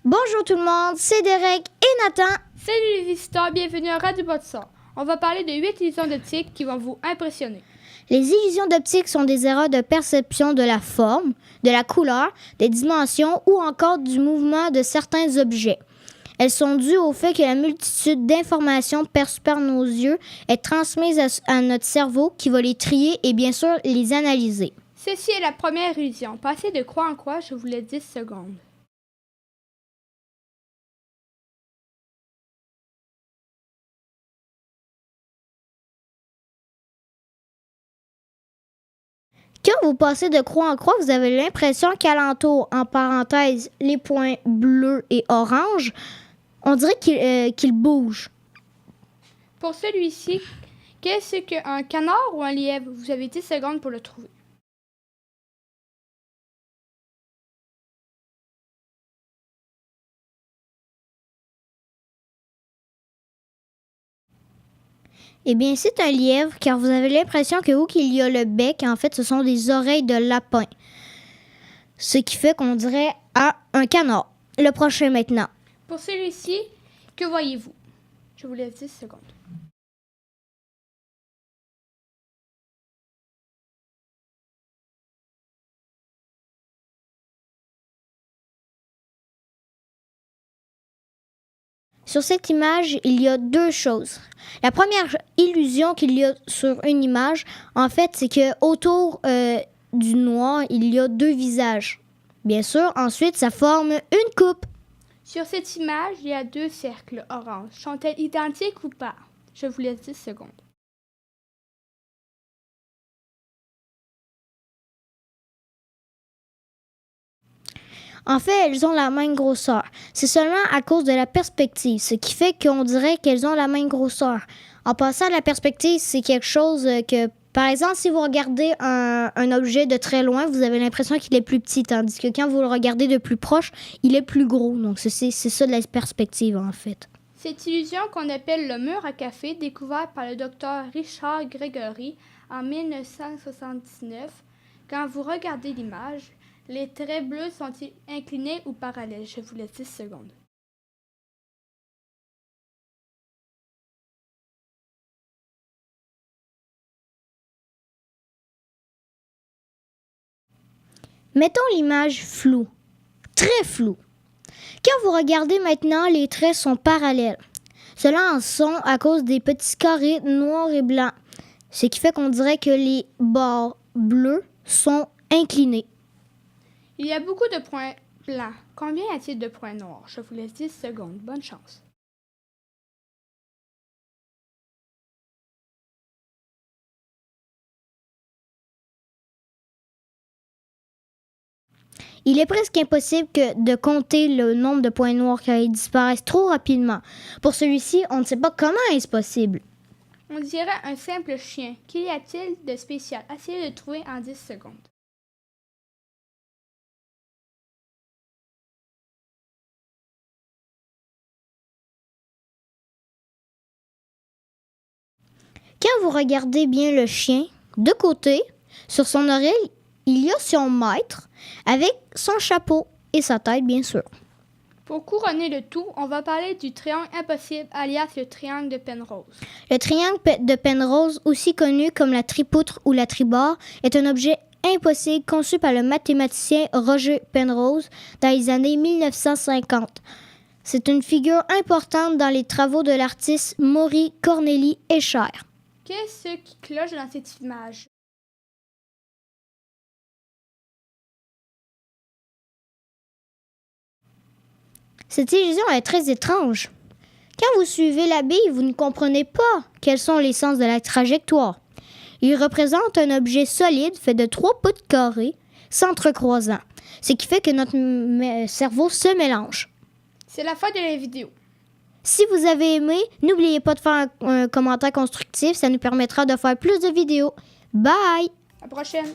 Bonjour tout le monde, c'est Derek et Nathan. Salut les visiteurs, bienvenue à Radio Bâtisseur. On va parler de 8 illusions d'optique qui vont vous impressionner. Les illusions d'optique sont des erreurs de perception de la forme, de la couleur, des dimensions ou encore du mouvement de certains objets. Elles sont dues au fait que la multitude d'informations perçues par nos yeux est transmise à notre cerveau qui va les trier et bien sûr les analyser. Ceci est la première illusion. Passez de croix en croix, je vous laisse 10 secondes. Quand vous passez de croix en croix, vous avez l'impression qu'alentour, en parenthèse, les points bleus et oranges, on dirait qu'ils bougent. Pour celui-ci, qu'est-ce qu'un canard ou un lièvre? Vous avez 10 secondes pour le trouver. Eh bien, c'est un lièvre, car vous avez l'impression que où qu'il y a le bec, en fait, ce sont des oreilles de lapin. Ce qui fait qu'on dirait un canard. Le prochain maintenant. Pour celui-ci, que voyez-vous? Je vous laisse 10 secondes. Sur cette image, il y a deux choses. La première illusion qu'il y a sur une image, en fait, c'est que autour du noir, il y a deux visages. Bien sûr, ensuite, ça forme une coupe. Sur cette image, il y a 2 cercles orange. Sont-elles identiques ou pas? Je vous laisse 10 secondes. En fait, elles ont la même grosseur. C'est seulement à cause de la perspective, ce qui fait qu'on dirait qu'elles ont la même grosseur. En passant, la perspective, c'est quelque chose que, par exemple, si vous regardez un objet de très loin, vous avez l'impression qu'il est plus petit, tandis que quand vous le regardez de plus proche, il est plus gros. Donc, c'est ça de la perspective, en fait. Cette illusion qu'on appelle le mur à café, découvert par le docteur Richard Gregory en 1979, quand vous regardez l'image, les traits bleus sont-ils inclinés ou parallèles? Je vous laisse 10 secondes. Mettons l'image floue, très floue. Quand vous regardez maintenant, les traits sont parallèles. Cela en sont à cause des petits carrés noirs et blancs, ce qui fait qu'on dirait que les bords bleus sont inclinés. Il y a beaucoup de points blancs. Combien y a-t-il de points noirs? Je vous laisse 10 secondes. Bonne chance. Il est presque impossible de compter le nombre de points noirs car ils disparaissent trop rapidement. Pour celui-ci, on ne sait pas comment est-ce possible. On dirait un simple chien. Qu'y a-t-il de spécial? Essayez de trouver en 10 secondes. Quand vous regardez bien le chien, de côté, sur son oreille, il y a son maître avec son chapeau et sa tête, bien sûr. Pour couronner le tout, on va parler du triangle impossible, alias le triangle de Penrose. Le triangle de Penrose, aussi connu comme la tripoutre ou la tribord, est un objet impossible conçu par le mathématicien Roger Penrose dans les années 1950. C'est une figure importante dans les travaux de l'artiste Maury Corneille Escher. Qu'est-ce qui cloche dans cette image? Cette illusion est très étrange. Quand vous suivez la bille, vous ne comprenez pas quels sont les sens de la trajectoire. Il représente un objet solide fait de 3 poutres carrées s'entrecroisant, ce qui fait que notre cerveau se mélange. C'est la fin de la vidéo. Si vous avez aimé, n'oubliez pas de faire un commentaire constructif, ça nous permettra de faire plus de vidéos. Bye! À la prochaine!